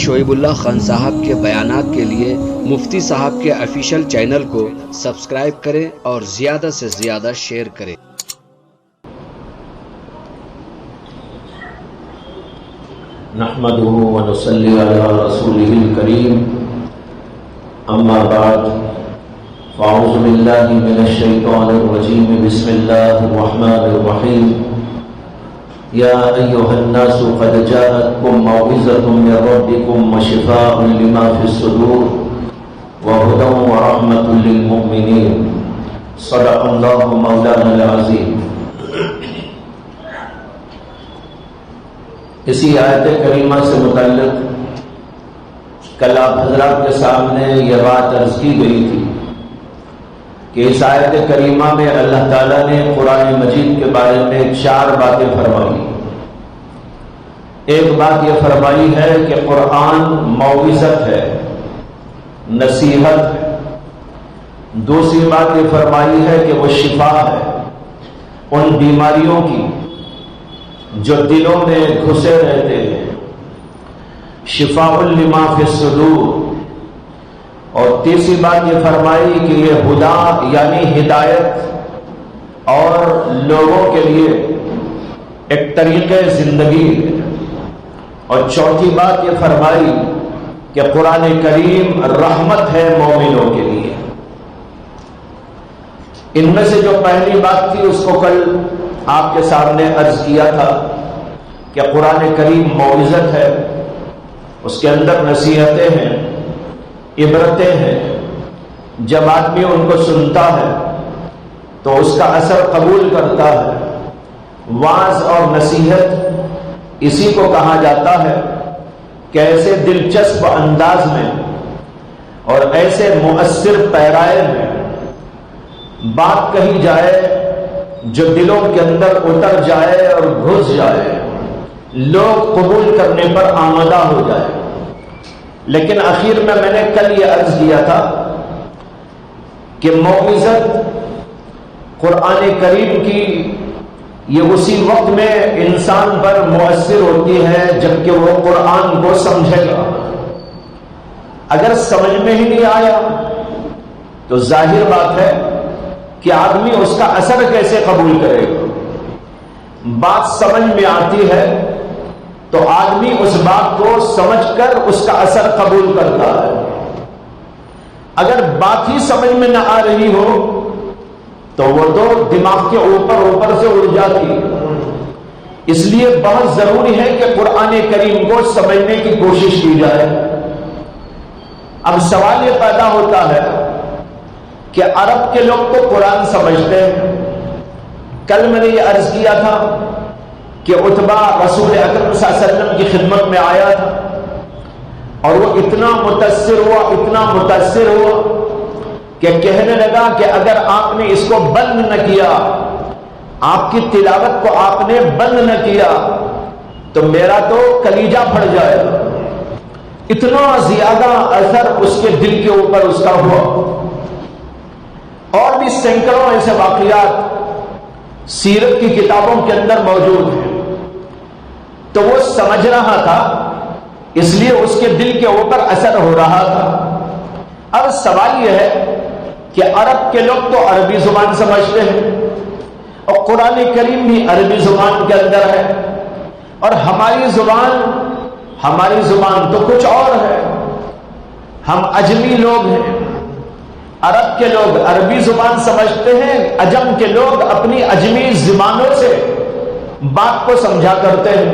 شعیب اللہ خان صاحب کے بیانات کے لیے مفتی صاحب کے آفیشیل چینل کو سبسکرائب کریں اور زیادہ سے زیادہ شیئر کریں۔ نحمده ونصلي على رسوله الكريم اما بعد فاعوذ بالله من الشيطان الرجيم بسم الله الرحمن الرحيم يا ايها الناس قد جاءتكم موعظة من ربكم وشفاء لما في الصدور وهدى ورحمة للمؤمنين صدق الله مولانا العظيم۔ اسی آیت کریمہ سے متعلق کل آپ حضرات کے سامنے یہ بات عرض کی گئی تھی کہ اس آیت کریمہ میں اللہ تعالیٰ نے قرآن مجید کے بارے میں 4 باتیں فرمائی۔ ایک بات یہ فرمائی ہے کہ قرآن موعظت ہے، نصیحت ہے۔ دوسری بات یہ فرمائی ہے کہ وہ شفا ہے ان بیماریوں کی جو دلوں میں گھسے رہتے ہیں، شفاء لما فی الصدور۔ اور تیسری بات یہ فرمائی کہ یہ ہدا یعنی ہدایت اور لوگوں کے لیے ایک طریقہ زندگی ہے۔ اور چوتھی بات یہ فرمائی کہ قرآن کریم رحمت ہے مومنوں کے لیے۔ ان میں سے جو پہلی بات تھی اس کو کل آپ کے سامنے عرض کیا تھا کہ قرآن کریم موعظت ہے، اس کے اندر نصیحتیں ہیں، عبرتیں ہیں۔ جب آدمی ان کو سنتا ہے تو اس کا اثر قبول کرتا ہے۔ وعظ اور نصیحت اسی کو کہا جاتا ہے کہ ایسے دلچسپ انداز میں اور ایسے مؤثر پیرائے میں بات کہی جائے جو دلوں کے اندر اتر جائے اور گھس جائے، لوگ قبول کرنے پر آمادہ ہو جائے۔ لیکن آخر میں نے کل یہ عرض کیا تھا کہ موعظت قرآن کریم کی یہ اسی وقت میں انسان پر مؤثر ہوتی ہے جبکہ وہ قرآن کو سمجھے گا۔ اگر سمجھ میں ہی نہیں آیا تو ظاہر بات ہے کہ آدمی اس کا اثر کیسے قبول کرے گا۔ بات سمجھ میں آتی ہے تو آدمی اس بات کو سمجھ کر اس کا اثر قبول کرتا ہے۔ اگر بات ہی سمجھ میں نہ آ رہی ہو تو وہ تو دماغ کے اوپر سے اڑ جاتی ہے۔ اس لیے بہت ضروری ہے کہ قرآن کریم کو سمجھنے کی کوشش کی جائے۔ اب سوال یہ پیدا ہوتا ہے کہ عرب کے لوگ تو قرآن سمجھتے ہیں۔ کل میں نے یہ عرض کیا تھا کہ عتبہ رسول اکرم صلی اللہ علیہ وسلم کی خدمت میں آیا تھا اور وہ اتنا متاثر ہوا کہ کہنے لگا کہ اگر آپ نے اس کو بند نہ کیا، آپ کی تلاوت کو آپ نے بند نہ کیا تو میرا تو کلیجہ پھٹ جائے گا۔ اتنا زیادہ اثر اس کے دل کے اوپر اس کا ہوا۔ اور بھی سینکڑوں ایسے واقعات سیرت کی کتابوں کے اندر موجود ہیں۔ تو وہ سمجھ رہا تھا، اس لیے اس کے دل کے اوپر اثر ہو رہا تھا۔ اب سوال یہ ہے کہ عرب کے لوگ تو عربی زبان سمجھتے ہیں اور قرآن کریم بھی عربی زبان کے اندر ہے، اور ہماری زبان تو کچھ اور ہے۔ ہم عجمی لوگ ہیں۔ عرب کے لوگ عربی زبان سمجھتے ہیں، عجم کے لوگ اپنی عجمی زبانوں سے بات کو سمجھا کرتے ہیں۔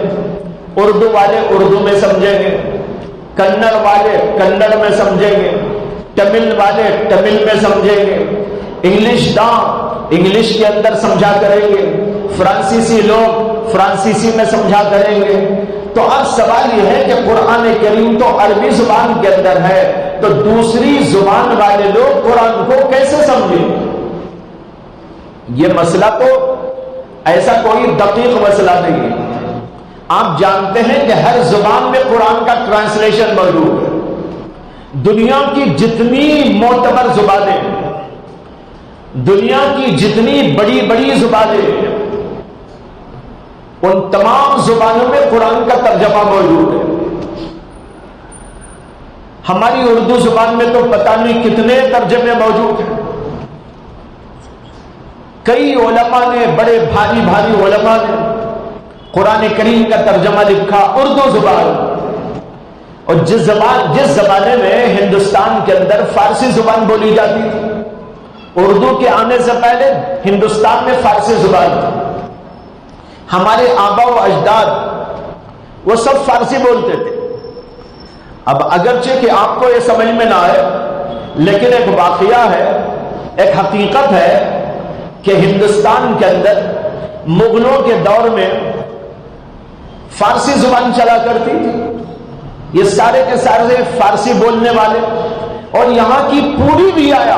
اردو والے اردو میں سمجھیں گے، کنڑ والے کنڑ میں سمجھیں گے، تمل والے تمل میں سمجھیں گے، انگلش داں انگلش کے اندر سمجھا کریں گے، فرانسیسی لوگ فرانسیسی میں سمجھا کریں گے۔ تو اب سوال یہ ہے کہ قرآن کریم تو عربی زبان کے اندر ہے، تو دوسری زبان والے لوگ قرآن کو کیسے سمجھیں؟ یہ مسئلہ تو ایسا کوئی دقیق مسئلہ نہیں ہے۔ آپ جانتے ہیں کہ ہر زبان میں قرآن کا ٹرانسلیشن موجود ہے۔ دنیا کی جتنی معتبر زبانیں، دنیا کی جتنی بڑی بڑی زبانیں، ان تمام زبانوں میں قرآن کا ترجمہ موجود ہے۔ ہماری اردو زبان میں تو پتہ نہیں کتنے ترجمے موجود ہیں. کئی علماء نے، بڑے بھاری بھاری علماء نے قرآن کریم کا ترجمہ لکھا اردو زبان. اور جس زمانے میں ہندوستان کے اندر فارسی زبان بولی جاتی تھی، اردو کے آنے سے پہلے ہندوستان میں فارسی زبان تھی. ہمارے آبا و اجداد وہ سب فارسی بولتے تھے. اب اگرچہ کہ آپ کو یہ سمجھ میں نہ آئے، لیکن ایک واقعہ ہے، ایک حقیقت ہے کہ ہندوستان کے اندر مغلوں کے دور میں فارسی زبان چلا کرتی تھی. یہ سارے کے سارے فارسی بولنے والے اور یہاں کی پوری رعایا،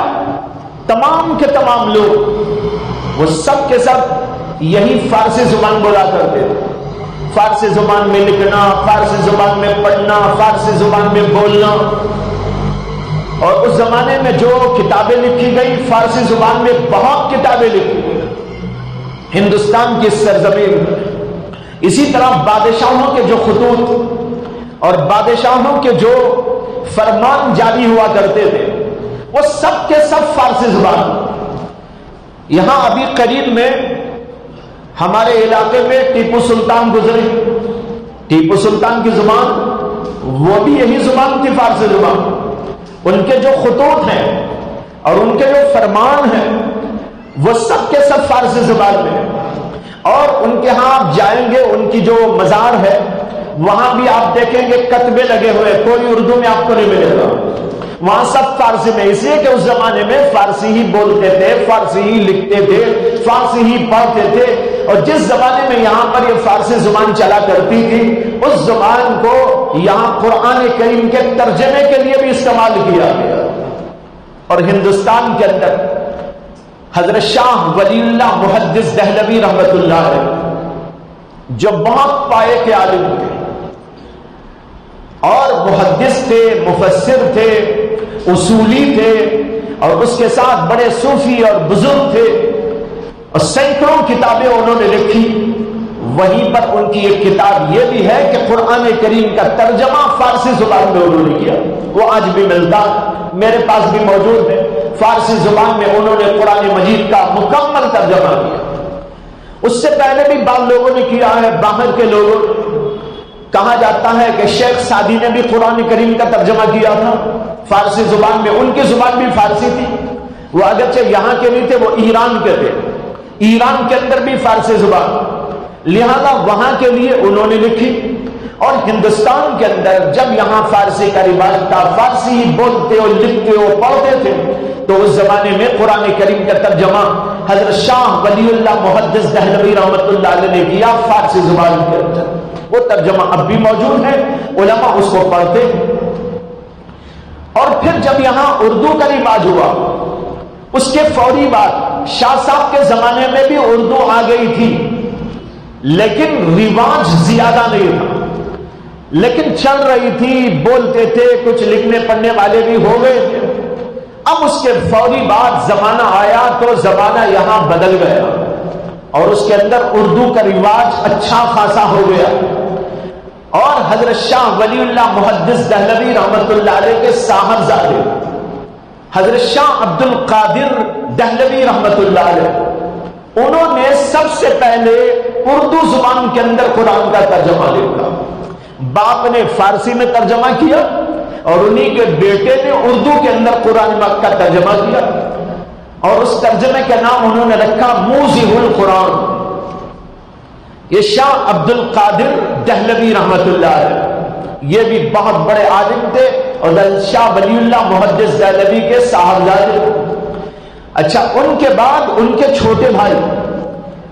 تمام کے تمام لوگ، وہ سب کے سب یہی فارسی زبان بولا کرتے تھے. فارسی زبان میں لکھنا، فارسی زبان میں پڑھنا، فارسی زبان میں بولنا. اور اس زمانے میں جو کتابیں لکھی گئی فارسی زبان میں، بہت کتابیں لکھی گئی ہندوستان کی سرزمین میں. اسی طرح بادشاہوں کے جو خطوط اور بادشاہوں کے جو فرمان جاری ہوا کرتے تھے، وہ سب کے سب فارسی زبان. یہاں ابھی قریب میں ہمارے علاقے میں ٹیپو سلطان گزرے. ٹیپو سلطان کی زبان وہ بھی یہی زبان تھی، فارسی زبان. ان کے جو خطوط ہیں اور ان کے جو فرمان ہیں وہ سب کے سب فارسی زبان میں. اور ان کے ہاں آپ جائیں گے، ان کی جو مزار ہے وہاں بھی آپ دیکھیں گے کتبے لگے ہوئے، کوئی اردو میں آپ کو نہیں ملے گا. وہاں سب فارسی میں، اس لیے کہ اس زمانے میں فارسی ہی بولتے تھے، فارسی ہی لکھتے تھے، فارسی ہی پڑھتے تھے. اور جس زمانے میں یہاں پر یہ فارسی زبان چلا کرتی تھی، اس زبان کو یہاں قرآن کریم کے ترجمے کے لیے بھی استعمال کیا گیا. اور ہندوستان کے اندر حضرت شاہ ولی اللہ محدث دہلوی رحمت اللہ علیہ، جو بہت پائے کے عالم تھے اور محدث تھے، مفسر تھے، اصولی تھے، اور اس کے ساتھ بڑے صوفی اور بزرگ تھے، اور سینکڑوں کتابیں انہوں نے لکھی. وہیں پر ان کی ایک کتاب یہ بھی ہے کہ قرآن کریم کا ترجمہ فارسی زبان میں انہوں نے کیا. وہ آج بھی ملتا، میرے پاس بھی موجود ہے. فارسی زبان میں انہوں نے قرآن مجید کا مکمل ترجمہ کیا. اس سے پہلے بھی بعض لوگوں نے کیا ہے، باہر کے لوگوں. کہا جاتا ہے کہ شیخ سعدی نے بھی قرآن کریم کا ترجمہ کیا تھا فارسی زبان میں. ان کی زبان بھی فارسی تھی. وہ اگرچہ یہاں کے نہیں تھے، وہ ایران کے تھے. ایران کے اندر بھی فارسی زبان، لہذا وہاں کے لیے انہوں نے لکھی. اور ہندوستان کے اندر جب یہاں فارسی کا رواج تھا، فارسی ہی بولتے اور لکھتے اور پڑھتے تھے، تو اس زمانے میں قرآن کریم کا ترجمہ حضرت شاہ ولی اللہ محدث دہلوی رحمت اللہ علیہ نے کیا فارسی زبان کے اندر. وہ ترجمہ اب بھی موجود ہے، علماء اس کو پڑھتے. اور پھر جب یہاں اردو کا رواج ہوا، اس کے فوری بعد شاہ صاحب کے زمانے میں بھی اردو آ گئی تھی، لیکن رواج زیادہ نہیں تھا، لیکن چل رہی تھی، بولتے تھے، کچھ لکھنے پڑھنے والے بھی ہو گئے تھے. اب اس کے فوری بعد زمانہ آیا تو زمانہ یہاں بدل گیا، اور اس کے اندر اردو کا رواج اچھا خاصا ہو گیا. اور حضرت شاہ ولی اللہ محدث دہلوی رحمت اللہ علیہ کے صاحبزادے حضرت شاہ عبد القادر دہلوی رحمت اللہ علیہ، انہوں نے سب سے پہلے اردو زبان کے اندر قرآن کا ترجمہ لکھا. باپ نے فارسی میں ترجمہ کیا اور انہی کے بیٹے نے اردو کے اندر قرآن کا ترجمہ کیا، اور اس ترجمے کا نام انہوں نے رکھا موضح القرآن. یہ شاہ عبد القادر دہلوی رحمت اللہ علیہ، یہ بھی بہت بڑے عالم تھے اور شاہ ولی اللہ محدث دہلوی کے صاحبزادے. اچھا، ان کے بعد ان کے چھوٹے بھائی،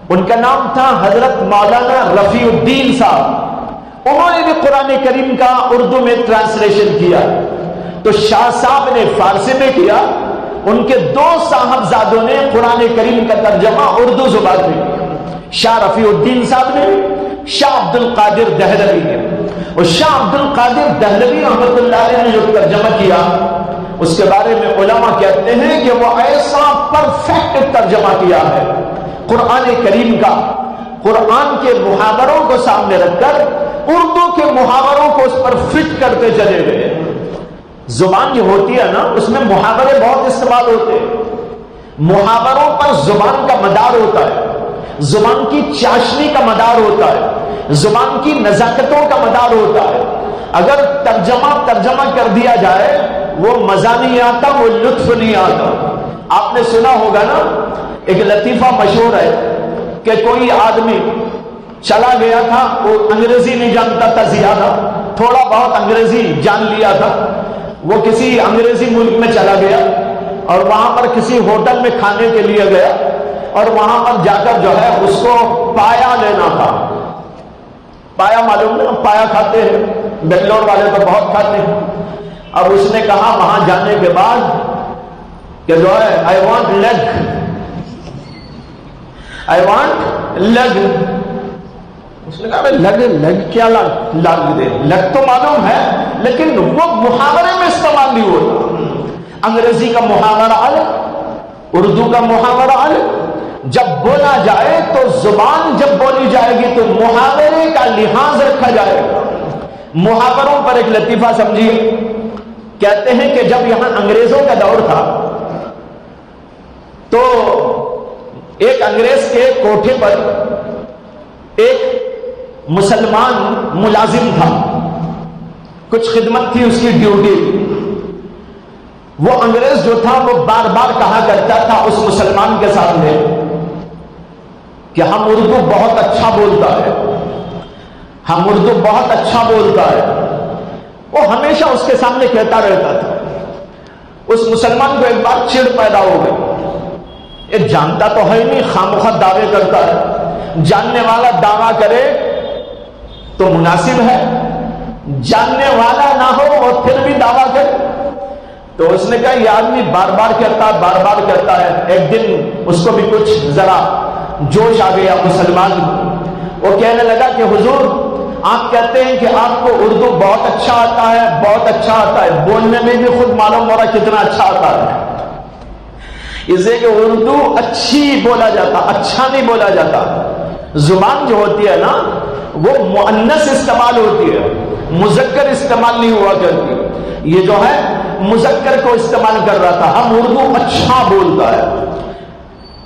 ان کا نام تھا حضرت مولانا رفیع الدین صاحب، انہوں نے بھی قرآن کریم کا اردو میں ٹرانسلیشن کیا. تو شاہ صاحب نے فارسی میں کیا، ان کے دو صاحبزادوں نے قرآن کریم کا ترجمہ اردو زبان میں کیا. شاہ رفیع الدین صاحب نے، شاہ عبد القادر دہلوی نے. اور شاہ عبد القادر دہلوی رحمت اللہ علیہ نے جو ترجمہ کیا، اس کے بارے میں علماء کہتے ہیں کہ وہ ایسا پرفیکٹ ترجمہ کیا ہے قرآن کریم کا. قرآن کے محاوروں کو سامنے رکھ کر اردو کے محاوروں کو اس پر فٹ کرتے چلے گئے. زبان جو ہوتی ہے نا اس میں محاورے بہت استعمال ہوتے ہیں. محاوروں پر زبان کا مدار ہوتا ہے، زبان کی چاشنی کا مدار ہوتا ہے، زبان کی نزاکتوں کا مدار ہوتا ہے. اگر ترجمہ کر دیا جائے وہ مزہ نہیں آتا، وہ لطف نہیں آتا. آپ نے سنا ہوگا نا، ایک لطیفہ مشہور ہے کہ کوئی آدمی چلا گیا تھا، وہ انگریزی نہیں جانتا تھا زیادہ، تھوڑا بہت انگریزی جان لیا تھا. وہ کسی انگریزی ملک میں چلا گیا اور وہاں پر کسی ہوٹل میں کھانے کے لیے گیا اور وہاں پر جا کر جو ہے اس کو پایا لینا تھا. پایا معلوم ہے، پایا کھاتے ہیں، بنگلور والے تو بہت کھاتے ہیں. اب اس نے کہا وہاں جانے کے بعد کہ جو ہے آئی وانٹ لیگ. اس نے کہا لگ کیا لگ دے، لگ تو معلوم ہے لیکن وہ محاورے میں استعمال نہیں ہوتا. انگریزی کا محاورہ الگ، اردو کا محاورہ الگ. جب بولا جائے تو زبان جب بولی جائے گی تو محاورے کا لحاظ رکھا جائے گا. محاوروں پر ایک لطیفہ سمجھیے. کہتے ہیں کہ جب یہاں انگریزوں کا دور تھا تو ایک انگریز کے کوٹھے پر ایک مسلمان ملازم تھا، کچھ خدمت تھی اس کی ڈیوٹی. وہ انگریز جو تھا وہ بار بار کہا کرتا تھا اس مسلمان کے سامنے کہ ہم اردو بہت اچھا بولتا ہے، ہم اردو بہت اچھا بولتا ہے. وہ ہمیشہ اس کے سامنے کہتا رہتا تھا. اس مسلمان کو ایک بار چڑ پیدا ہو گئی، یہ جانتا تو ہے نہیں، خامخواہ دعوے کرتا ہے. جاننے والا دعویٰ کرے تو مناسب ہے، جاننے والا نہ ہو اور پھر بھی دعویٰ کرے. تو اس نے کہا یہ آدمی بار بار کہتا ہے. ایک دن اس کو بھی کچھ ذرا جوش آ گیا مسلمان. وہ کہنے لگا کہ حضور آپ کہتے ہیں کہ آپ کو اردو بہت اچھا آتا ہے، بہت اچھا آتا ہے، بولنے میں بھی خود معلوم ہو رہا کتنا اچھا آتا ہے. اسے کہ اردو اچھی بولا جاتا، اچھا نہیں بولا جاتا. زبان جو ہوتی ہے نا وہ مؤنث استعمال ہوتی ہے، مذکر استعمال نہیں ہوا کرتی. یہ جو ہے مذکر کو استعمال کر رہا تھا، ہم اردو اچھا بولتا ہے.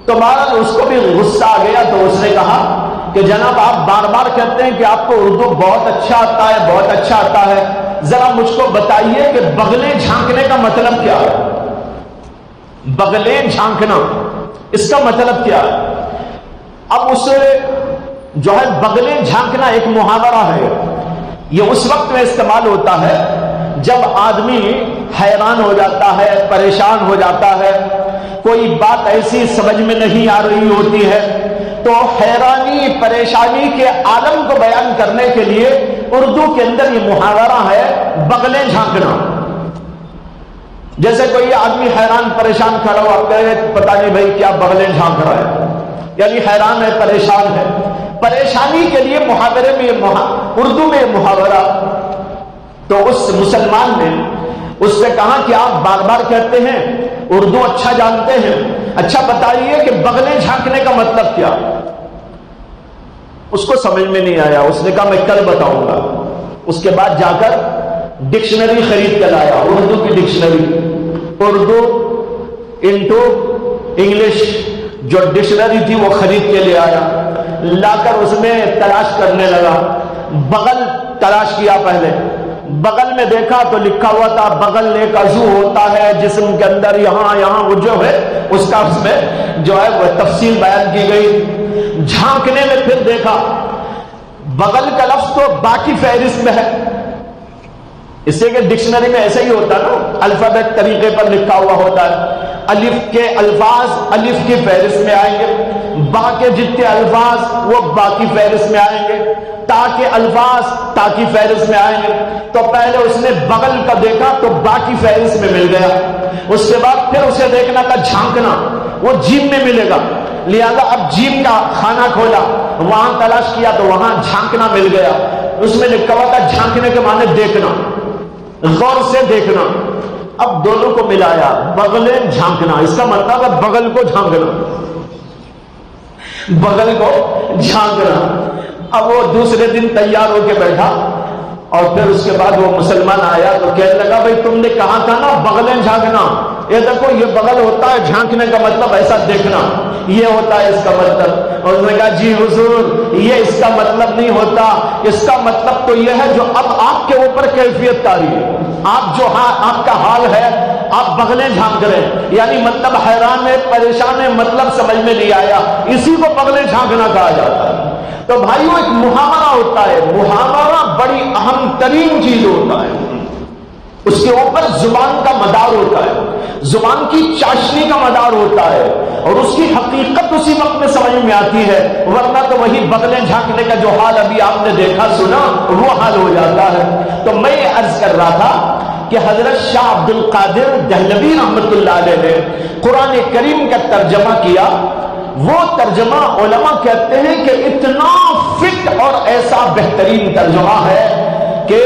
تو بہرحال اس کو بھی غصہ آ گیا. تو اس نے کہا کہ جناب آپ بار بار کہتے ہیں کہ آپ کو اردو بہت اچھا آتا ہے، بہت اچھا آتا ہے، ذرا مجھ کو بتائیے کہ بغلیں جھانکنے کا مطلب کیا ہے؟ بغلیں جھانکنا اس کا مطلب کیا ہے؟ اب اس جو ہے بغلیں جھانکنا ایک محاورہ ہے. یہ اس وقت میں استعمال ہوتا ہے جب آدمی حیران ہو جاتا ہے، پریشان ہو جاتا ہے، کوئی بات ایسی سمجھ میں نہیں آ رہی ہوتی ہے تو حیرانی پریشانی کے عالم کو بیان کرنے کے لیے اردو کے اندر یہ محاورہ ہے بغلیں جھانکنا. جیسے کوئی آدمی حیران پریشان کھڑا ہوا کہے پتہ نہیں بھائی کیا بغلیں جھانک رہا ہے، یعنی حیران ہے، پریشان ہے. پریشانی کے لیے محاورے میں اردو میں محاورہ. تو اس مسلمان نے اس سے کہا کہ آپ بار بار کہتے ہیں اردو اچھا جانتے ہیں، اچھا بتائیے کہ بغلیں جھانکنے کا مطلب کیا؟ اس کو سمجھ میں نہیں آیا. اس نے کہا میں کل بتاؤں گا. اس کے بعد جا کر ڈکشنری خرید کر لایا، اردو کی ڈکشنری، اردو انٹو انگلش جو ڈکشنری تھی وہ خرید کے لے آیا. لا کر اس میں تلاش کرنے لگا. بغل تلاش کیا پہلے، بغل میں دیکھا تو لکھا ہوا تھا بغل ایک عضو ہوتا ہے جسم کے اندر، یہاں وہ جو ہے اس کا اس میں جو ہے وہ تفصیل بیان کی گئی. جھانکنے میں پھر دیکھا بغل کا لفظ تو باقی فہرست میں ہے. اس سے کہ ڈکشنری میں ایسا ہی ہوتا ہے نا، الفابیٹ طریقے پر لکھا ہوا ہوتا ہے. الف کے الفاظ الف کی فہرست میں آئیں گے، با کے جتنے الفاظ وہ با کی فہرست میں آئیں گے، تا کے الفاظ تا کی فہرست میں آئیں گے. تو پہلے اس نے بغل کا دیکھا تو با کی فہرست میں مل گیا. اس کے بعد پھر اسے دیکھنا تھا جھانکنا، وہ جیم میں ملے گا. لہذا اب جیم کا خانہ کھولا، وہاں تلاش کیا تو وہاں جھانکنا مل گیا. اس میں لکھا ہوا تھا جھانکنے کے معنی دیکھنا، غور سے دیکھنا. اب دونوں کو ملایا، بغلیں جھانکنا، اس کا مطلب ہے بغل کو جھانکنا، بغل کو جھانکنا. اب وہ دوسرے دن تیار ہو کے بیٹھا اور پھر اس کے بعد وہ مسلمان آیا تو کہنے لگا بھائی تم نے کہا تھا نا بغلیں جھانکنا، یہ دیکھو یہ بغل ہوتا ہے، جھانکنے کا مطلب ایسا دیکھنا، یہ ہوتا ہے اس کا مطلب۔ اور اس نے کہا جی حضور یہ اس کا مطلب نہیں ہوتا، اس کا مطلب تو یہ ہے جو اب آپ کے اوپر کیفیت طاری ہے، آپ کا حال ہے آپ بغلیں جھانک رہے ہیں، یعنی مطلب حیران ہے، پریشان ہے، مطلب سمجھ میں نہیں آیا، اسی کو بغلیں جھانکنا کہا جاتا ہے۔ تو بھائیو ایک محاورہ ہوتا ہے، محاورہ بڑی اہم ترین چیز ہوتا ہے، اس کے اوپر زبان کا مدار ہوتا ہے، زبان کی چاشنی کا مدار ہوتا ہے، اور اس کی حقیقت اسی وقت میں سمجھ میں آتی ہے، ورنہ تو وہی بغلیں جھانکنے کا جو حال ابھی آپ نے دیکھا سنا وہ حال ہو جاتا ہے۔ تو میں یہ عرض کر رہا تھا کہ حضرت شاہ عبد القادر دہلوی رحمۃ اللہ علیہ نے قرآن کریم کا ترجمہ کیا، وہ ترجمہ علماء کہتے ہیں کہ اتنا فٹ اور ایسا بہترین ترجمہ ہے کہ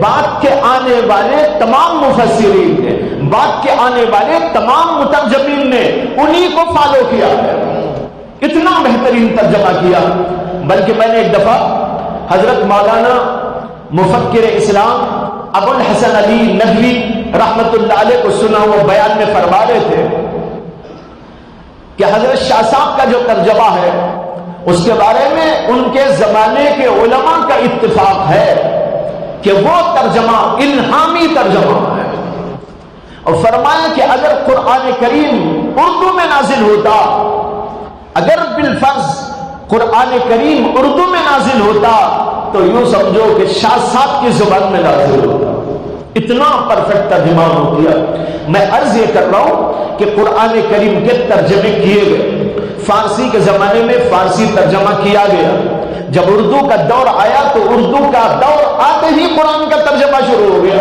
بعد کے آنے والے تمام مفسرین نے، بعد کے آنے والے تمام مترجمین نے انہی کو فالو کیا ہے، اتنا بہترین ترجمہ کیا۔ بلکہ میں نے ایک دفعہ حضرت مولانا مفکر اسلام ابو الحسن علی ندوی رحمت اللہ علیہ کو سنا، وہ بیان میں فرما رہے تھے کہ حضرت شاہ صاحب کا جو ترجمہ ہے اس کے بارے میں ان کے زمانے کے علماء کا اتفاق ہے کہ وہ ترجمہ الہامی ترجمہ ہے، اور فرمایا کہ اگر قرآن کریم اردو میں نازل ہوتا، اگر بالفرض قرآن کریم اردو میں نازل ہوتا تو یوں سمجھو کہ شاہ صاحب کی زبان میں نازل ہوتا، اتنا پرفیکٹ ترجمہ ہو گیا۔ میں عرض یہ کر رہا ہوں کہ قرآن کریم کے ترجمے کیے گئے، فارسی کے زمانے میں فارسی ترجمہ کیا گیا، جب اردو کا دور آیا تو اردو کا دور آتے ہی قرآن کا ترجمہ شروع ہو گیا۔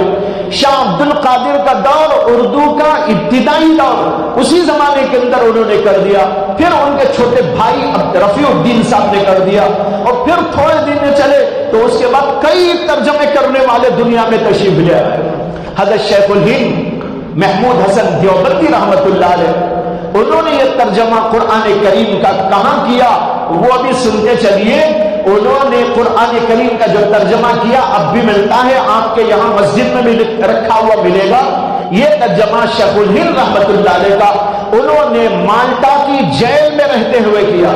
شاہ عبد القادر کا دور اردو کا ابتدائی دور اسی زمانے کے اندر انہوں نے کر دیا، پھر ان کے چھوٹے بھائی رفیع الدین صاحب نے کر دیا، اور پھر تھوڑے دن چلے تو اس کے بعد کئی ترجمے کرنے والے دنیا میں تشریف لے آئے۔ حضرت شیخ الہند محمود حسن دیوبندی رحمت اللہ علیہ، انہوں نے یہ ترجمہ قرآن کریم کا کہاں کیا وہ بھی سنتے چلیے۔ انہوں نے قرآن کریم کا جو ترجمہ کیا اب بھی ملتا ہے، آپ کے یہاں مسجد میں بھی رکھا ہوا ملے گا، یہ ترجمہ شیخ الہند رحمت اللہ علیہ کا انہوں نے مالٹا کی جیل میں رہتے ہوئے کیا۔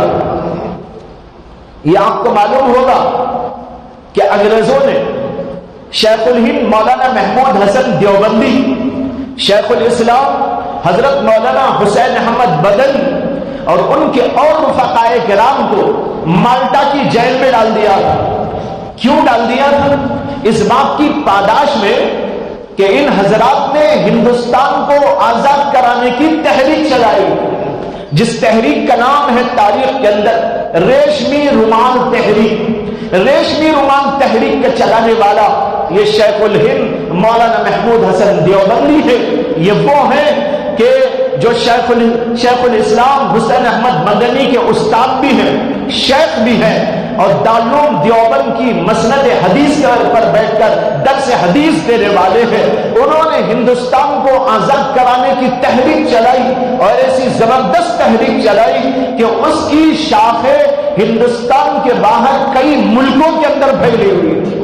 یہ آپ کو معلوم ہوگا کہ انگریزوں نے شیخ الہند مولانا محمود حسن دیوبندی، شیخ الاسلام حضرت مولانا حسین احمد مدنی اور ان کے اور رفقائے کرام کو مالٹا کی جیل میں ڈال دیا تھا۔ کیوں ڈال دیا تھا؟ اس بات کی پاداش میں کہ ان حضرات نے ہندوستان کو آزاد کرانے کی تحریک چلائی، جس تحریک کا نام ہے تاریخ کے اندر ریشمی رومال تحریک۔ ریشمی رومال تحریک کے چلانے والا یہ شیخ الہند مولانا محمود حسن دیوبندی ہے۔ یہ وہ ہیں کہ جو شیخ الاسلام حسین احمد مدنی کے استاد بھی ہیں، شیخ بھی ہیں، اور دارالعلوم دیوبند کی مسند حدیث کے پر بیٹھ کر درس حدیث دینے والے ہیں۔ انہوں نے ہندوستان کو آزاد کرانے کی تحریک چلائی، اور ایسی زبردست تحریک چلائی کہ اس کی شاخیں ہندوستان کے باہر کئی ملکوں کے اندر پھیلی ہوئی تھی۔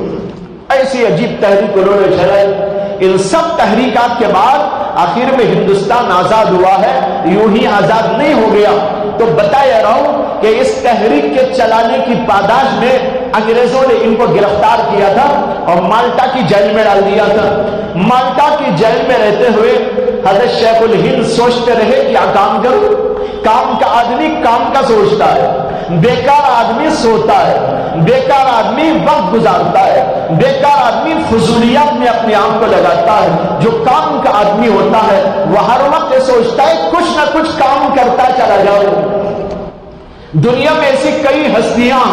ایسی عجیب تحریک انہوں نے چلائی۔ ان سب تحریکات کے بعد آخر میں ہندوستان آزاد ہوا ہے، یوں ہی آزاد نہیں ہو گیا۔ تو بتایا رہا ہوں کہ اس تحریک کے چلانے کی پاداش میں انگریزوں نے ان کو گرفتار کیا تھا اور مالٹا کی جیل میں ڈال دیا تھا۔ مالٹا کی جیل میں رہتے ہوئے حضرت شیخ الہند سوچتے رہے کیا کام کروں۔ کام کا آدمی کام کا سوچتا ہے، بیکار آدمی سوتا ہے، بیکار آدمی وقت گزارتا ہے، بیکار آدمی فضولیات میں اپنے آپ کو لگاتا ہے۔ جو کام کا آدمی ہوتا ہے وہ ہر وقت سوچتا ہے کچھ نہ کچھ کام کرتا چلا جاؤ۔ دنیا میں ایسی کئی ہستیاں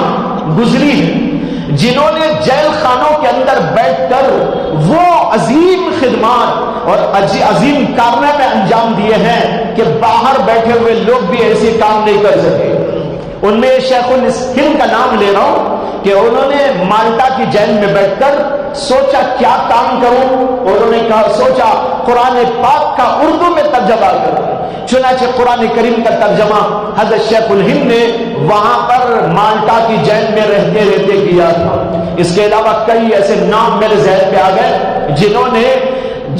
گزری ہیں جنہوں نے جیل خانوں کے اندر بیٹھ کر وہ عظیم خدمات اور عظیم کارنامے انجام دیے ہیں کہ باہر بیٹھے ہوئے لوگ بھی ایسے کام نہیں کر سکے۔ ان میں شیخ الہند کا نام لے رہا ہوں کہ انہوں نے مالٹا کی جیل میں بیٹھ کر سوچا کیا کام کروں۔ انہوں نے سوچا قرآن پاک کا اردو میں ترجمہ کروں۔ چنانچہ قرآن کریم کا ترجمہ حضرت شیخ الہند نے وہاں پر مالٹا کی جیل میں رہتے رہتے کیا تھا۔ اس کے علاوہ کئی ایسے نام میرے ذہن پہ آ گئے جنہوں نے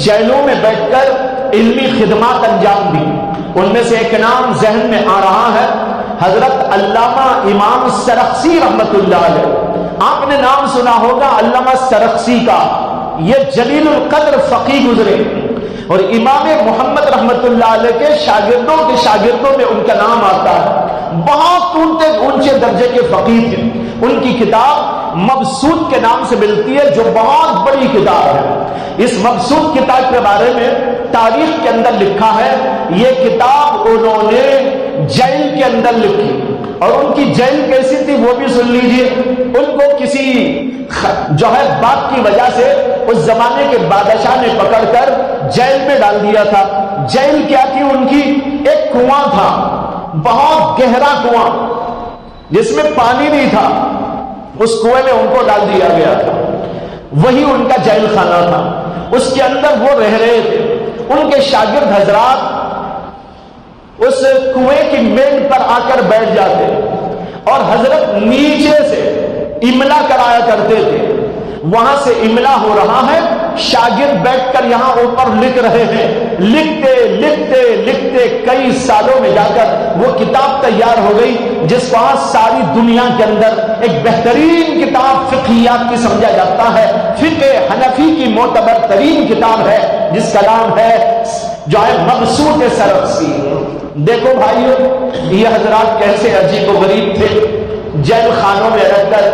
جیلوں میں بیٹھ کر علمی خدمات انجام دی. ان میں سے ایک نام ذہن میں آ رہا ہے حضرت علامہ امام سرخسی رحمت اللہ علیہ. آپ نے نام سنا ہوگا علامہ سرخسی کا. یہ جلیل القدر فقیہ گزرے اور امام محمد رحمت اللہ علیہ کے شاگردوں میں ان کا نام آتا ہے. بہت اونچے درجے کے فقیہ تھے. ان کی کتاب مبسوط کے نام سے ملتی ہے جو بہت بڑی کتاب ہے. اس مبسوط کتاب کے بارے میں تاریخ کے اندر لکھا ہے یہ کتاب انہوں نے جیل کے اندر لکھی. اور ان کی جیل کیسی تھی وہ بھی سن لیجئے. ان کو کسی جو ہے بات کی وجہ سے اس زمانے کے بادشاہ نے پکڑ کر جیل میں ڈال دیا تھا. جیل کیا تھی ان کی؟ ایک کنواں تھا, بہت گہرا کنواں جس میں پانی نہیں تھا. اس کنویں میں ان کو ڈال دیا گیا تھا. وہی ان کا جیل خانہ تھا. اس کے اندر وہ رہ رہے تھے. ان کے شاگرد حضرات اس کنویں کی میل پر آ کر بیٹھ جاتے اور حضرت نیچے سے املا کرایا کرتے تھے. وہاں سے املا ہو رہا ہے, شاگرد بیٹھ کر یہاں اوپر لکھ رہے ہیں. لکھتے لکھتے لکھتے کئی سالوں میں جا کر وہ کتاب تیار ہو گئی جس کو آج ساری دنیا کے اندر ایک بہترین کتاب فقہیات کی سمجھا جاتا ہے. فقہ حنفی کی معتبر ترین کتاب ہے جس کا نام ہے جو ہے مبسوط سرخسی. دیکھو بھائیو, یہ حضرات کیسے عجیب و غریب تھے. جیل خانوں میں رہ کر,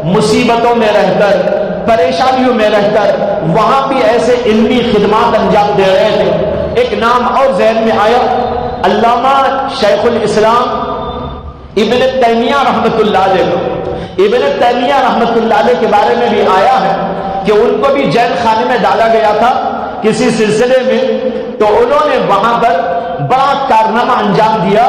مصیبتوں میں رہ کر, پریشانیوں میں رہ کر وہاں بھی ایسے علمی خدمات انجام دے رہے تھے. ایک نام اور ذہن میں آیا, علامہ شیخ الاسلام ابن تیمیہ رحمت اللہ علیہ. ابن تیمیہ رحمت اللہ علیہ کے بارے میں بھی آیا ہے کہ ان کو بھی جیل خانے میں ڈالا گیا تھا کسی سلسلے میں. تو انہوں نے وہاں پر بڑا کارنامہ انجام دیا.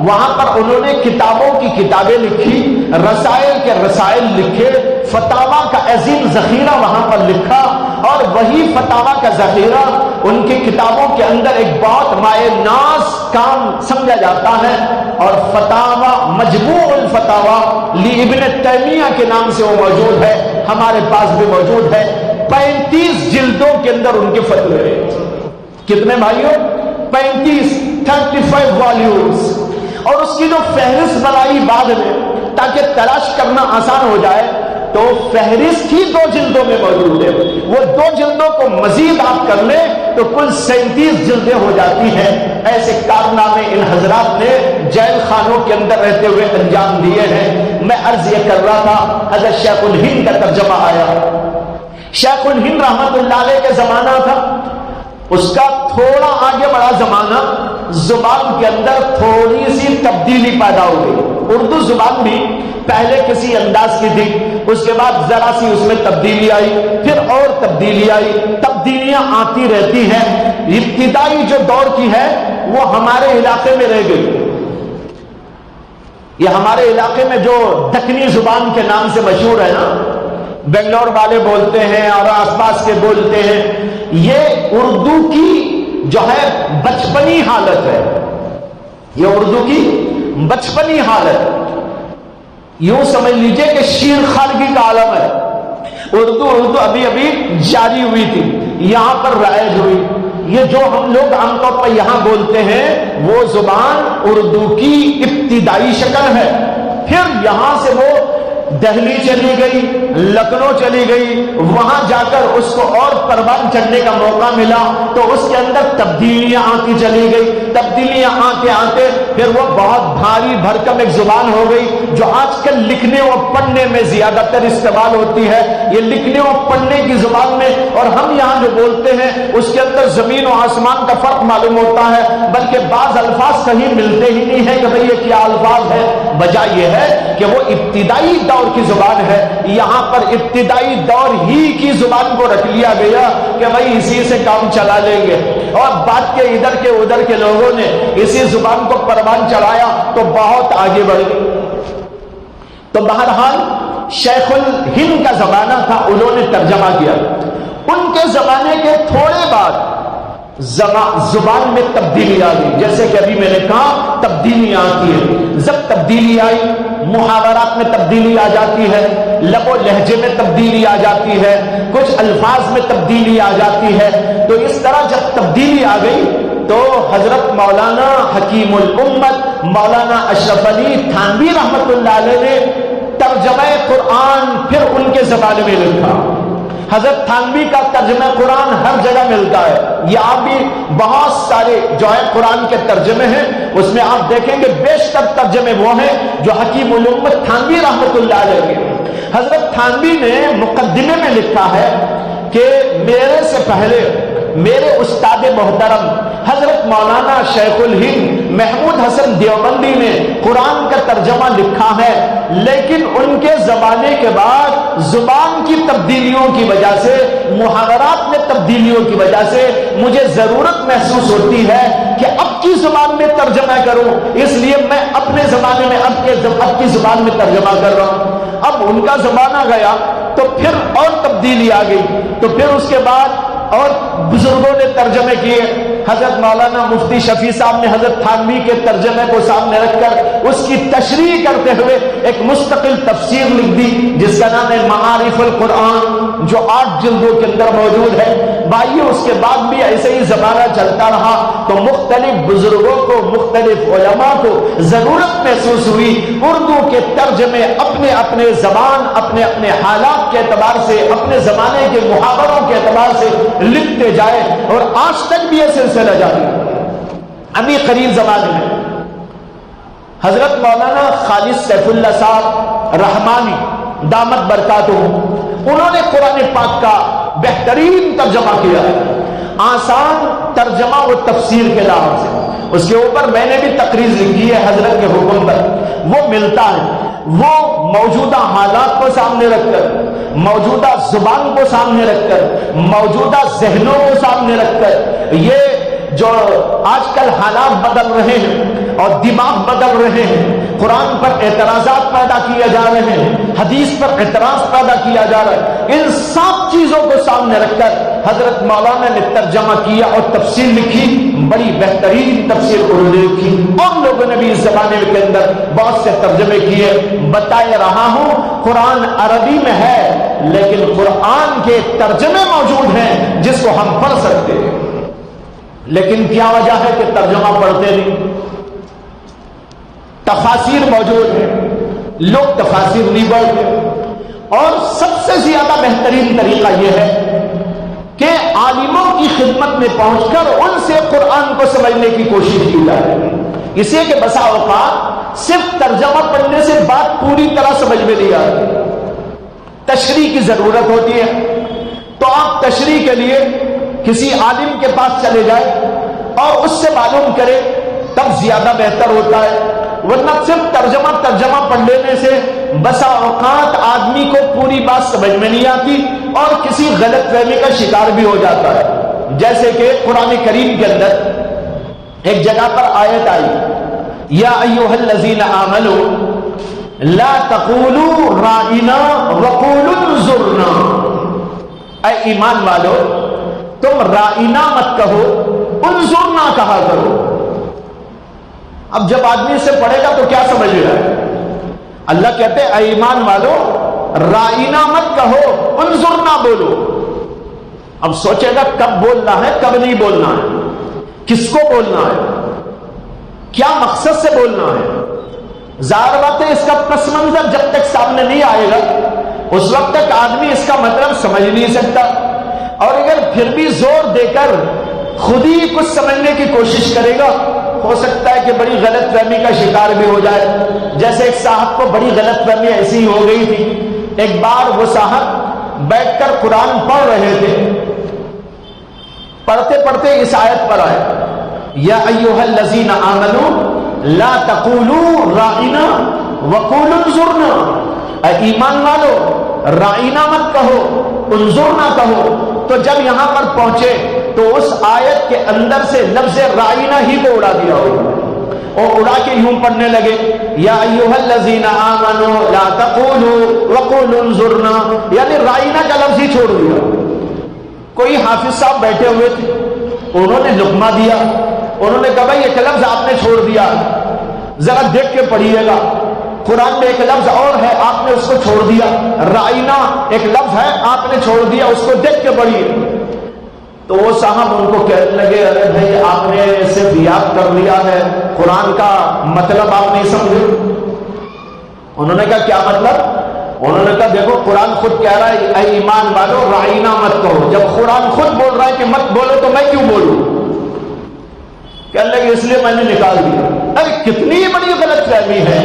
وہاں پر انہوں نے کتابوں کی کتابیں لکھی, رسائل کے رسائل لکھے, فتاوا کا عظیم ذخیرہ وہاں پر لکھا. اور وہی فتاوا کا ذخیرہ ان کی کتابوں کے اندر ایک بہت مائع ناز کام سمجھا جاتا ہے. اور فتاوا مجموع الفتاوا لابن تیمیہ کے نام سے وہ موجود ہے, ہمارے پاس بھی موجود ہے. 35 جلدوں کے اندر ان کے فتوے. کتنے بھائیوں؟ 35 والیومز. اور اس کی جو فہرست بنائی بعد میں تاکہ تلاش کرنا آسان ہو جائے تو فہرست ہی 2 جلدوں میں موجود ہے. وہ 2 جلدوں کو مزید آپ کر لیں تو کل 37 جلدیں ہو جاتی ہیں. ایسے کارنامے ان حضرات نے جیل خانوں کے اندر رہتے ہوئے انجام دیے ہیں. میں عرض یہ کر رہا تھا حضرت شیخ الہند کا ترجمہ آیا. شیخ الہند رحمت اللہ علیہ کا زمانہ تھا. اس کا تھوڑا آگے بڑا زمانہ, زبان کے اندر تھوڑی سی تبدیلی پیدا ہو گئی. اردو زبان بھی پہلے کسی انداز کی تھی, اس کے بعد ذرا سی اس میں تبدیلی آئی, پھر اور تبدیلی آئی. تبدیلیاں آتی رہتی ہیں. ابتدائی جو دور کی ہے وہ ہمارے علاقے میں رہ گئی. یہ ہمارے علاقے میں جو دکنی زبان کے نام سے مشہور ہے نا, بنگلور والے بولتے ہیں اور آس پاس کے بولتے ہیں, یہ اردو کی جو ہے بچپنی حالت ہے. یہ اردو کی بچپنی حالت, یوں سمجھ لیجئے کہ شیر خارگی کا عالم ہے. اردو ابھی ابھی جاری ہوئی تھی, یہاں پر رائج ہوئی. یہ جو ہم لوگ عام طور پر یہاں بولتے ہیں وہ زبان اردو کی ابتدائی شکل ہے. پھر یہاں سے وہ دہلی چلی گئی, لکھنؤ چلی گئی, وہاں جا کر اس کو اور پروان چڑھنے کا موقع ملا تو اس کے اندر تبدیلیاں آتی چلی گئی. تبدیلیاں آتے آتے پھر وہ بہت بھاری بھرکم ایک زبان ہو گئی جو آج کل لکھنے اور پڑھنے میں زیادہ تر استعمال ہوتی ہے. یہ لکھنے اور پڑھنے کی زبان میں, اور ہم یہاں جو بولتے ہیں اس کے اندر زمین و آسمان کا فرق معلوم ہوتا ہے, بلکہ بعض الفاظ کہیں ملتے ہی نہیں ہے کہ بھئی یہ کیا الفاظ ہے. وجہ یہ ہے کہ وہ ابتدائی دور کی زبان ہے. یہاں پر ابتدائی دور ہی کی زبان کو رکھ لیا گیا کہ بھئی اسی سے کام چلا لیں گے, اور بات کے ادھر کے ادھر کے لوگوں نے اسی زبان کو پروان چڑھایا تو بہت آگے بڑھ گئی. تو بہرحال شیخ الہند کا زمانہ تھا, انہوں نے ترجمہ کیا. ان کے زمانے کے تھوڑے بعد زبان میں تبدیلی آ گئی. جیسے کہ ابھی میں نے کہا تبدیلی آتی ہے, جب تبدیلی آئی، محاورات میں تبدیلی آ جاتی ہے، لب و لہجے میں تبدیلی آ جاتی ہے، کچھ الفاظ میں تبدیلی آ جاتی ہے۔ تو اس طرح جب تبدیلی آ گئی تو حضرت مولانا حکیم الامت مولانا اشرف علی تھانوی رحمت اللہ علیہ نے ترجمہ قرآن پھر ان کے زمانے میں لکھا۔ حضرت تھانوی کا ترجمہ قرآن ہر جگہ ملتا ہے، یہ آپ بھی بہت سارے جو ہے قرآن کے ترجمے ہیں اس میں آپ دیکھیں گے بیشتر ترجمے وہ ہیں جو حکیم الامت تھانوی رحمت اللہ علیہ کے۔ حضرت تھانوی نے مقدمے میں لکھا ہے کہ میرے سے پہلے میرے استاد محترم حضرت مولانا شیخ الہند محمود حسن دیوبندی نے قرآن کا ترجمہ لکھا ہے، لیکن ان کے زمانے کے بعد زبان کی تبدیلیوں کی وجہ سے، محاورات میں تبدیلیوں کی وجہ سے مجھے ضرورت محسوس ہوتی ہے کہ اب کی زبان میں ترجمہ کروں، اس لیے میں اپنے زمانے میں اب کی زبان میں ترجمہ کر رہا ہوں۔ اب ان کا زمانہ گیا تو پھر اور تبدیلی آ گئی، تو پھر اس کے بعد اور بزرگوں نے ترجمے کیے۔ حضرت مولانا مفتی شفیع صاحب نے حضرت تھانوی کے ترجمے کو سامنے رکھ کر اس کی تشریح کرتے ہوئے ایک مستقل تفسیر لکھ دی جس کا نام ہے معارف القرآن، جو 8 جلدوں کے اندر موجود ہے۔ بھائیو، اس کے بعد بھی ایسے ہی زمانہ چلتا رہا تو مختلف بزرگوں کو، مختلف علماء کو ضرورت محسوس ہوئی اردو کے ترجمے اپنے اپنے زبان، اپنے اپنے حالات کے اعتبار سے، اپنے زمانے کے محاوروں کے اعتبار سے لکھتے جائے، اور آج تک بھی یہ سلسلہ جاری ہے۔ ابھی قریب زمانے میں حضرت مولانا خالد سیف اللہ صاحب رحمانی دامت برکاتہ، انہوں نے قرآن پاک کا بہترین ترجمہ کیا، آسان ترجمہ و تفسیر کے لحاظ سے۔ اس کے اوپر میں نے بھی تقریر لکھی ہے حضرت کے حکم پر، وہ ملتا ہے۔ وہ موجودہ حالات کو سامنے رکھ کر، موجودہ زبان کو سامنے رکھ کر، موجودہ ذہنوں کو سامنے رکھ کر، یہ جو آج کل حالات بدل رہے ہیں اور دماغ بدل رہے ہیں، قرآن پر اعتراضات پیدا کیے جا رہے ہیں، حدیث پر اعتراض پیدا کیا جا رہا ہے، ان سب چیزوں کو سامنے رکھ کر حضرت مولانا نے ترجمہ کیا اور تفسیر لکھی، بڑی بہترین تفسیر انہوں نے لکھی۔ اور لوگوں نے بھی اس زمانے کے اندر بہت سے ترجمے کیے۔ بتائے رہا ہوں قرآن عربی میں ہے، لیکن قرآن کے ترجمے موجود ہیں جس کو ہم پڑھ سکتے ہیں، لیکن کیا وجہ ہے کہ ترجمہ پڑھتے نہیں؟ تفاسیر موجود ہیں، لوگ تفاسیر نہیں پڑھتے۔ اور سب سے زیادہ بہترین طریقہ یہ ہے کہ عالموں کی خدمت میں پہنچ کر ان سے قرآن کو سمجھنے کی کوشش کی جائے، اس لیے کہ بسا اوقات صرف ترجمہ پڑھنے سے بات پوری طرح سمجھ میں نہیں آتی، تشریح کی ضرورت ہوتی ہے۔ تو آپ تشریح کے لیے کسی عالم کے پاس چلے جائیں اور اس سے معلوم کریں، تب زیادہ بہتر ہوتا ہے۔ ورنہ صرف ترجمہ پڑھ لینے سے بسا اوقات آدمی کو پوری بات سمجھ میں نہیں آتی اور کسی غلط فہمی کا شکار بھی ہو جاتا ہے۔ جیسے کہ قرآن کریم کے اندر ایک جگہ پر آیت آئی، یا ایھا الذین آمنوا لا تقولوا رائنا وقولوا انظرنا، اے ایمان والو تم رائنا مت کہو، انظرنا کہا کرو۔ اب جب آدمی سے پڑھے گا تو کیا سمجھ رہا ہے؟ اللہ کہتے اے ایمان والو رائنا مت کہو، انظرنا بولو۔ اب سوچے گا کب بولنا ہے، کب نہیں بولنا ہے، کس کو بولنا ہے، کیا مقصد سے بولنا ہے۔ ظاہر بات ہے اس کا پس منظر جب تک سامنے نہیں آئے گا اس وقت تک آدمی اس کا مطلب سمجھ نہیں سکتا، اور اگر پھر بھی زور دے کر خود ہی کچھ سمجھنے کی کوشش کرے گا ہو سکتا ہے کہ بڑی غلط فہمی کا شکار بھی ہو جائے۔ جیسے ایک صاحب کو بڑی غلط فہمی ایسی ہی ہو گئی تھی، ایک بار وہ صاحب بیٹھ کر قرآن پڑھ رہے تھے، پڑھتے پڑھتے اس آیت پر آئے، یا ایھا الذین آمنوا لا تقولوا رائنا وقولوا انظرنا، اے ایمان والو رائنا مت کہو، انظرنا کہو۔ تو جب یہاں پر پہنچے تو اس آیت کے اندر سے لفظ رائنا ہی کو اڑا دیا ہوگا، اور اڑا کے یوں پڑھنے لگے، یا ایھا الذین آمنوا لا تقولوا وقولوا انظرنا، یعنی رائنا کا لفظ ہی چھوڑ دیا۔ کوئی حافظ صاحب بیٹھے ہوئے تھے، انہوں نے لقمہ دیا، انہوں نے کہا بھائی ایک لفظ آپ نے چھوڑ دیا۔ ذرا دیکھ کے پڑھیے گا، قرآن میں ایک لفظ اور ہے، آپ نے اس کو چھوڑ دیا، رائنا ایک لفظ ہے، آپ نے چھوڑ دیا، اس کو دیکھ کے پڑھیے۔ تو وہ صاحب ان کو کہنے لگے ارے بھائی آپ نے صرف یاد کر لیا ہے، قرآن کا مطلب آپ نہیں سمجھے۔ انہوں نے کہا کیا مطلب؟ انہوں نے کہا دیکھو قرآن خود کہہ رہا ہے اے ایمان والو رائنا مت کہو، جب قرآن خود بول رہا ہے کہ مت بولو تو میں کیوں بولوں؟ کہنے لگے اس لیے میں نے نکال دیا۔ ارے کتنی بڑی غلط فہمی ہے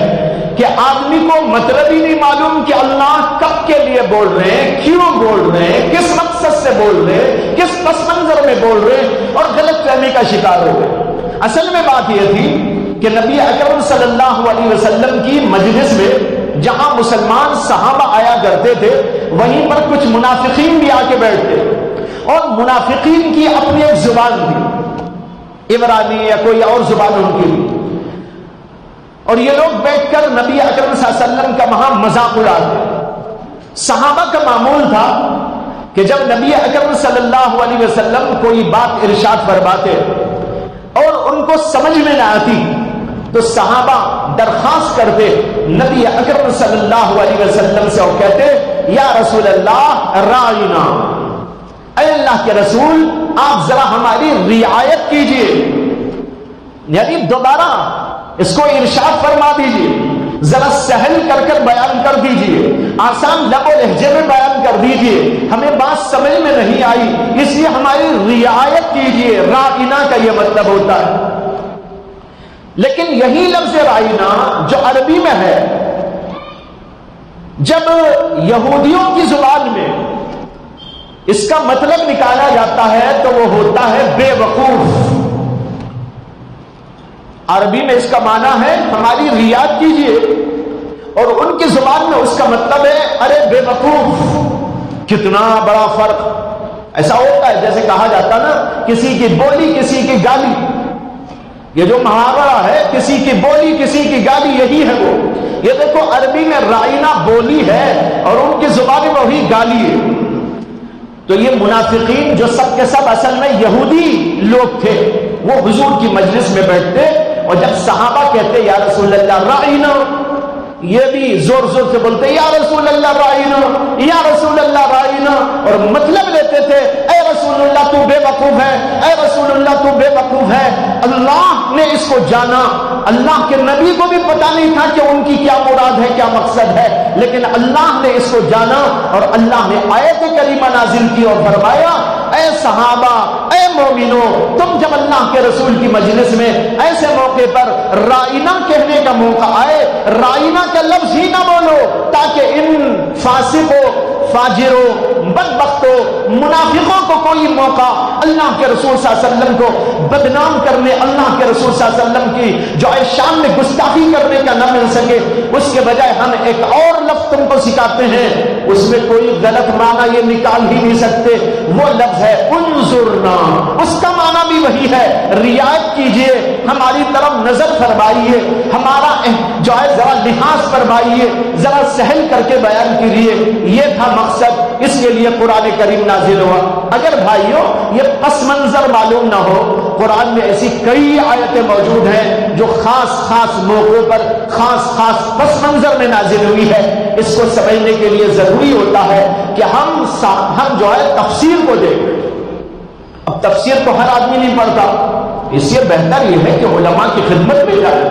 کہ آدمی کو مطلب ہی نہیں معلوم کہ اللہ کب کے لیے بول رہے ہیں، کیوں بول رہے ہیں، کس مقصد سے بول رہے ہیں، کس پس منظر میں بول رہے ہیں، اور غلط فہمی کا شکار ہو گئے۔ اصل میں بات یہ تھی کہ نبی اکرم صلی اللہ علیہ وسلم کی مجلس میں جہاں مسلمان صحابہ آیا کرتے تھے وہیں پر کچھ منافقین بھی آ کے بیٹھتے، اور منافقین کی اپنی ایک زبان تھی، عبرانی یا کوئی اور زبان ان کی بھی، اور یہ لوگ بیٹھ کر نبی اکرم صلی اللہ علیہ وسلم کا وہاں مذاق اڑاتے۔ صحابہ کا معمول تھا کہ جب نبی اکرم صلی اللہ علیہ وسلم کوئی بات ارشاد فرماتے اور ان کو سمجھ میں نہ آتی تو صحابہ درخواست کرتے نبی اکرم صلی اللہ علیہ وسلم سے، اور کہتے یا رسول اللہ رائنا، اے اللہ کے رسول آپ ذرا ہماری رعایت کیجئے، یعنی دوبارہ اس کو ارشاد فرما دیجئے، ذرا سہل کر کر بیان کر دیجئے، آسان لب و لہجے میں بیان کر دیجئے، ہمیں بات سمجھ میں نہیں آئی اس لیے ہماری رعایت کیجئے۔ رائنا کا یہ مطلب ہوتا ہے، لیکن یہی لفظ رائنا جو عربی میں ہے جب یہودیوں کی زبان میں اس کا مطلب نکالا جاتا ہے تو وہ ہوتا ہے بے وقوف۔ عربی میں اس کا معنی ہے ہماری رعایت کیجئے، اور ان کی زبان میں اس کا مطلب ہے ارے بے وقوف۔ کتنا بڑا فرق! ایسا ہوتا ہے جیسے کہا جاتا نا کسی کی بولی کسی کی گالی، یہ جو محاورہ ہے کسی کی بولی کسی کی گالی، یہی ہے وہ۔ یہ دیکھو عربی میں رائنا بولی ہے اور ان کی زبان میں وہی گالی ہے۔ تو یہ منافقین جو سب کے سب اصل میں یہودی لوگ تھے وہ حضور کی مجلس میں بیٹھتے، اور جب صحابہ کہتے یا رسول اللہ رائنا، یہ بھی زور زور سے بولتے یا رسول اللہ رائنا، یا رسول اللہ رائنا، اور مطلب لیتے تھے اے رسول اللہ تو بے وقوف ہے، اے رسول اللہ تو بے وقوف ہے۔ اللہ نے اس کو جانا، اللہ کے نبی کو بھی پتا نہیں تھا کہ ان کی کیا مراد ہے، کیا مقصد ہے، لیکن اللہ نے اس کو جانا، اور اللہ نے آیت کریمہ نازل کی اور فرمایا اے صحابہ، اے مومنوں، تم جب اللہ کے رسول کی مجلس میں ایسے موقع پر رائنا کہنے کا موقع آئے، رائنا کا لفظ ہی نہ بولو تاکہ ان فاسقوں، فاجروں، بدبختوں، منافقوں کو کوئی موقع اللہ کے رسول صلی اللہ علیہ وسلم کو بدنام کرنے، اللہ کے رسول صلی اللہ علیہ وسلم کی جو شان میں گستاخی کرنے کا نہ مل سکے۔ اس کے بجائے ہم ایک اور لفظ تم کو سکھاتے ہیں، اس میں کوئی غلط معنی یہ نکال ہی نہیں سکتے، وہ لفظ ہے انظرنا، اس کا معنی بھی وہی ہے رعایت کیجئے، ہماری طرف نظر فرمائیے، ہمارا جو ہے ذرا لحاظ فرمائیے، ذرا سہل کر کے بیان کیجئے۔ یہ تھا مقصد، اس کے لیے قرآن کریم نازل ہوا۔ اگر بھائیوں یہ پس منظر معلوم نہ ہو، قرآن میں ایسی کئی آیتیں موجود ہیں جو خاص خاص موقعوں پر خاص خاص پس منظر میں نازل ہوئی ہے، اس کو سمجھنے کے لیے ضروری ہوتا ہے کہ ہم جو ہے تفسیر کو دیکھیں۔ اب تفسیر تو ہر آدمی نہیں پڑھتا، اس لیے بہتر یہ ہے کہ علماء کی خدمت میں جائے۔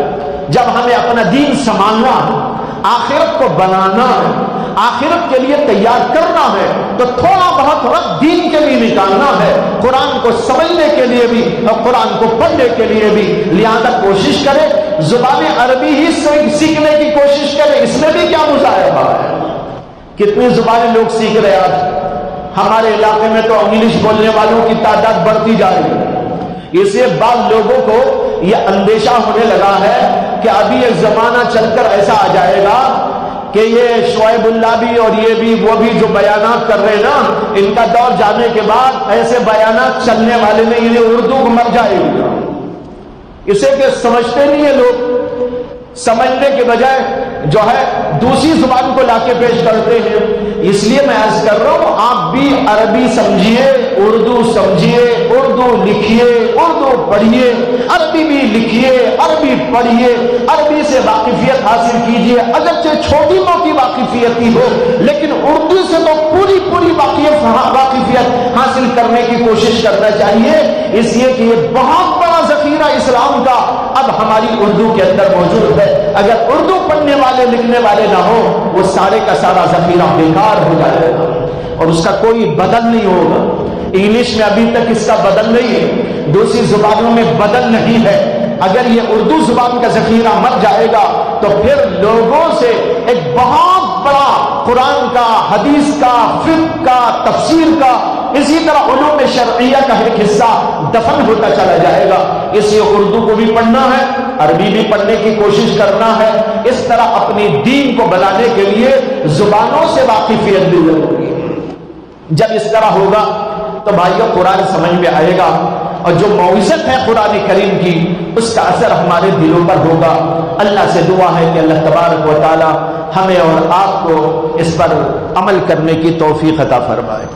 جب ہمیں اپنا دین سنبھالنا ہے، آخرت کو بنانا ہے، آخرت کے لیے تیار کرنا ہے، تو تھوڑا بہت وقت دین کے لیے نکالنا ہے، قرآن کو سمجھنے کے لیے بھی اور قرآن کو پڑھنے کے لیے بھی۔ لہذا کوشش کرے زبان عربی ہی سیکھنے کی کوشش کرے، اس میں بھی کیا مظاہرہ ہے۔ کتنی زبانیں لوگ سیکھ رہے ہیں آج ہمارے علاقے میں، تو انگلش بولنے والوں کی تعداد بڑھتی جا رہی ہے۔ اس لیے بعض لوگوں کو یہ اندیشہ ہونے لگا ہے کہ ابھی ایک زمانہ چل کر ایسا آ جائے گا کہ یہ شعیب اللہ بھی اور یہ بھی وہ بھی جو بیانات کر رہے ہیں نا، ان کا دور جانے کے بعد ایسے بیانات چلنے والے نہیں، انہیں اردو مر جائے گا۔ اسے کہ سمجھتے نہیں ہیں لوگ، سمجھنے کے بجائے جو ہے دوسری زبان کو لا کے پیش کرتے ہیں۔ اس لیے میں عرض کر رہا ہوں آپ بھی عربی سمجھیے، اردو سمجھیے، اردو لکھیے، اردو پڑھیے، عربی بھی لکھیے، عربی پڑھیے، عربی سے واقفیت حاصل کیجیے، اگرچہ چھوٹی موٹی واقفیت ہی ہو، لیکن اردو سے تو پوری واقفیت حاصل کرنے کی کوشش کرنا چاہیے، اس لیے کہ یہ بہت بڑا ذخیرہ اسلام کا اب ہماری اردو کے اندر موجود ہے۔ اگر اردو پڑھنے والے لکھنے والے نہ ہو، وہ سارے کا سارا ذخیرہ بیکار ہو جائے گا اور اس کا کوئی بدل نہیں ہوگا۔ انگلش میں ابھی تک اس کا بدل نہیں ہے، دوسری زبانوں میں بدل نہیں ہے۔ اگر یہ اردو زبان کا ذخیرہ مر جائے گا تو پھر لوگوں سے ایک بہت بڑا قرآن کا، حدیث کا، فقہ کا، تفسیر کا، اسی طرح علوم شرعیہ کا ایک حصہ دفن ہوتا چلا جائے گا۔ اس لیے اردو کو بھی پڑھنا ہے، عربی بھی پڑھنے کی کوشش کرنا ہے، اس طرح اپنی دین کو بنانے کے لیے زبانوں سے واقفیت بھی ضروری ہے۔ جب اس طرح ہوگا تو بھائیو قرآن سمجھ میں آئے گا، اور جو موعظت ہے قرآن کریم کی اس کا اثر ہمارے دلوں پر ہوگا۔ اللہ سے دعا ہے کہ اللہ تبارک و تعالی ہمیں اور آپ کو اس پر عمل کرنے کی توفیق عطا فرمائے۔